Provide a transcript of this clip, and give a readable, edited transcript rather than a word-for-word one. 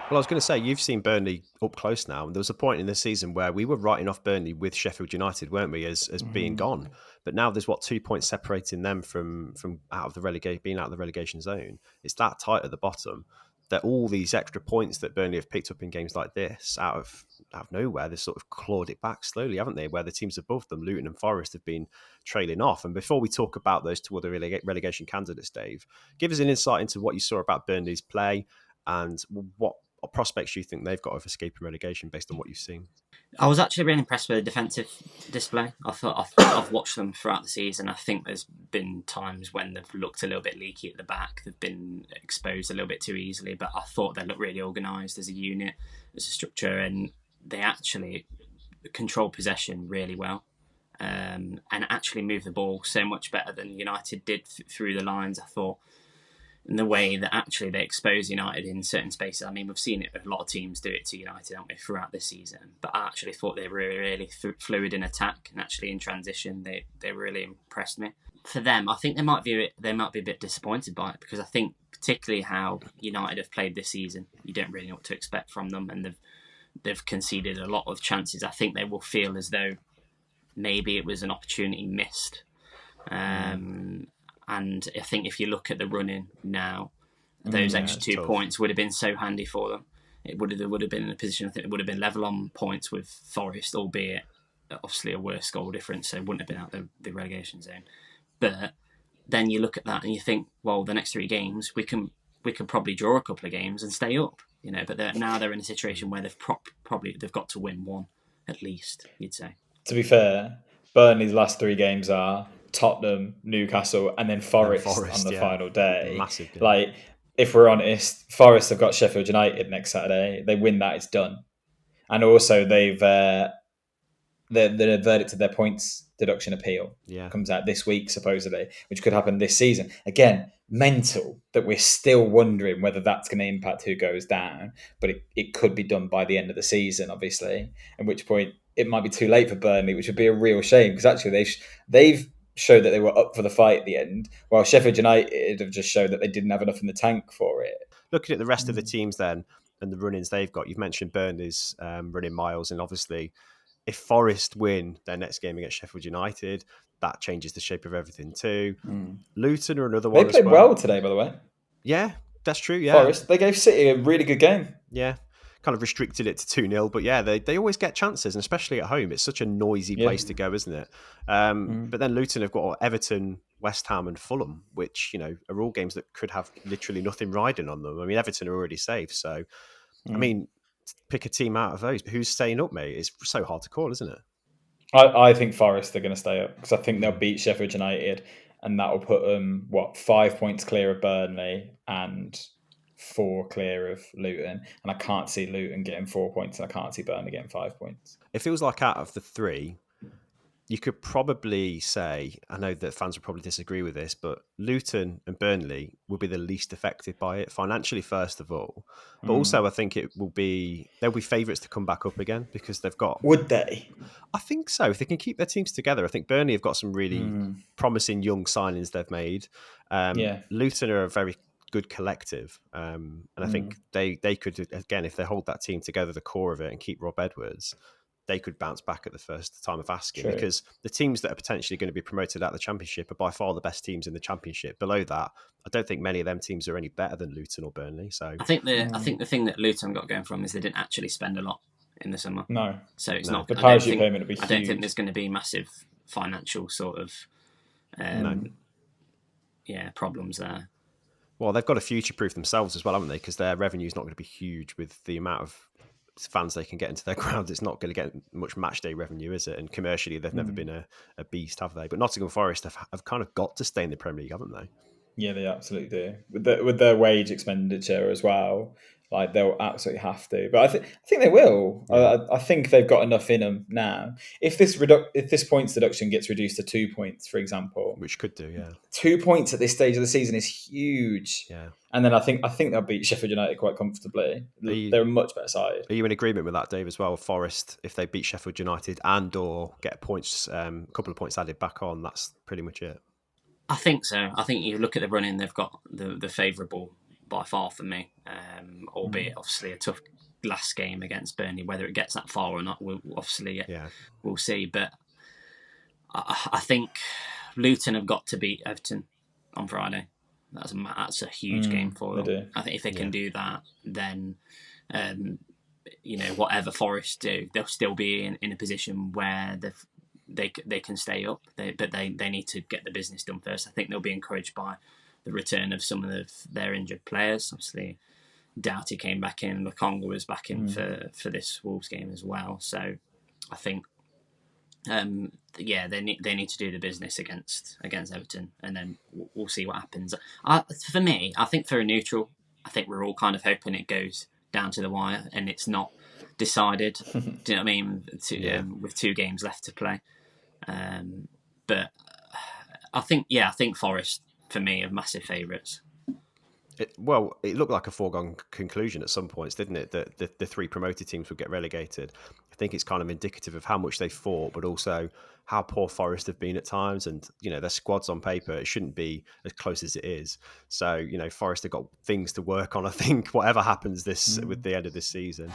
Well, I was going to say, you've seen Burnley up close now, and there was a point in the season where we were writing off Burnley with Sheffield United, weren't we, as being gone? But now there's 2 points separating them from out of the being out of the relegation zone. It's that tight at the bottom that all these extra points that Burnley have picked up in games like this out of nowhere, they've sort of clawed it back slowly, haven't they? Where the teams above them, Luton and Forest, have been trailing off. And before we talk about those two other relegation candidates, Dave, give us an insight into what you saw about Burnley's play and what prospects you think they've got of escaping relegation based on what you've seen. I was actually really impressed with the defensive display. I've watched them throughout the season. I think there's been times when they've looked a little bit leaky at the back. They've been exposed a little bit too easily, but I thought they looked really organised as a unit, as a structure, and they actually control possession really well. And actually move the ball so much better than United did through the lines. I thought, in the way that actually they expose United in certain spaces. I mean, we've seen it, a lot of teams do it to United, haven't we, throughout this season. But I actually thought they were really fluid in attack, and actually in transition, they really impressed me. For them, I think they might be a bit disappointed by it, because I think particularly how United have played this season, you don't really know what to expect from them, and they've conceded a lot of chances. I think they will feel as though maybe it was an opportunity missed. And I think if you look at the running now, those extra 2 points would have been so handy for them. They would have been in a position, I think they would have been level on points with Forest, albeit obviously a worse goal difference, so it wouldn't have been out the relegation zone. But then you look at that and you think, well, the next 3 games, we can probably draw a couple of games and stay up. But now they're in a situation where they've got to win one, at least, you'd say. To be fair, Burnley's last 3 games are Tottenham, Newcastle, and then Forest on the final day. Massive game. Like, if we're honest, Forest have got Sheffield United next Saturday. They win that, it's done. And also, the verdict of their points deduction appeal comes out this week, supposedly, which could happen this season. Again, mental that we're still wondering whether that's going to impact who goes down, but it could be done by the end of the season, obviously, at which point it might be too late for Burnley, which would be a real shame, because actually they've showed that they were up for the fight at the end, while Sheffield United have just showed that they didn't have enough in the tank for it. Looking at the rest of the teams then, and the run-ins they've got, you've mentioned Burnley's running Myles, and obviously if Forest win their next game against Sheffield United, that changes the shape of everything too. Luton are another one. They played well today, by the way. Yeah, that's true. Yeah, Forest, they gave City a really good game. Yeah, kind of restricted it to 2-0, but yeah, they always get chances, and especially at home, it's such a noisy place to go, isn't it? But then Luton have got Everton, West Ham, and Fulham, which are all games that could have literally nothing riding on them. I mean, Everton are already safe, so I mean, pick a team out of those. Who's staying up, mate? It's so hard to call, isn't it? I think Forest are going to stay up, because I think they'll beat Sheffield United, and that will put them 5 points clear of Burnley and 4 clear of Luton. And I can't see Luton getting 4 points, and I can't see Burnley getting 5 points. It feels like out of the 3, you could probably say, I know that fans would probably disagree with this, but Luton and Burnley will be the least affected by it, financially first of all. But also I think they'll be favourites to come back up again, because they've got... Would they? I think so. If they can keep their teams together. I think Burnley have got some really promising young signings they've made. Luton are a very good collective. And I think they could, again, if they hold that team together, the core of it, and keep Rob Edwards, they could bounce back at the first time of asking. True. Because the teams that are potentially going to be promoted out of the Championship are by far the best teams in the Championship. Below that, I don't think many of them teams are any better than Luton or Burnley. So I think the thing that Luton got going from is they didn't actually spend a lot in the summer. No, so it's not the parachute payment would be huge. I don't think there's going to be massive financial sort of problems there. Well, they've got to future-proof themselves as well, haven't they? Because their revenue is not going to be huge with the amount of fans they can get into their grounds. It's not going to get much match day revenue, is it? And commercially, they've never been a beast, have they? But Nottingham Forest have kind of got to stay in the Premier League, haven't they? Yeah, they absolutely do. With their wage expenditure as well, like they'll absolutely have to. But I think they will. Yeah. I think they've got enough in them now. If this points deduction gets reduced to 2 points, for example, which could do, 2 points at this stage of the season is huge. Yeah. And then I think they'll beat Sheffield United quite comfortably. They're a much better side. Are you in agreement with that, Dave, as well? Forest, if they beat Sheffield United and or get points, a couple of points added back on, that's pretty much it. I think so. I think you look at the running; they've got the favourable by far for me. Albeit obviously a tough last game against Burnley. Whether it gets that far or not, we'll see. But I think Luton have got to beat Everton on Friday. That's a huge game for them. I think if they can do that, then whatever Forest do, they'll still be in a position where they can stay up. But they need to get the business done first. I think they'll be encouraged by the return of some of their injured players. Obviously, Doughty came back in. Lokonga was back in for this Wolves game as well. So I think they need to do the business against Everton, and then we'll see what happens. For me, I think for a neutral, I think we're all kind of hoping it goes down to the wire and it's not decided. Do you know what I mean? With 2 games left to play, but I think Forest for me are massive favourites. It looked like a foregone conclusion at some points, didn't it? That the 3 promoted teams would get relegated. I think it's kind of indicative of how much they fought, but also how poor Forest have been at times. And, their squads on paper, it shouldn't be as close as it is. So, Forest have got things to work on, I think, whatever happens with the end of this season.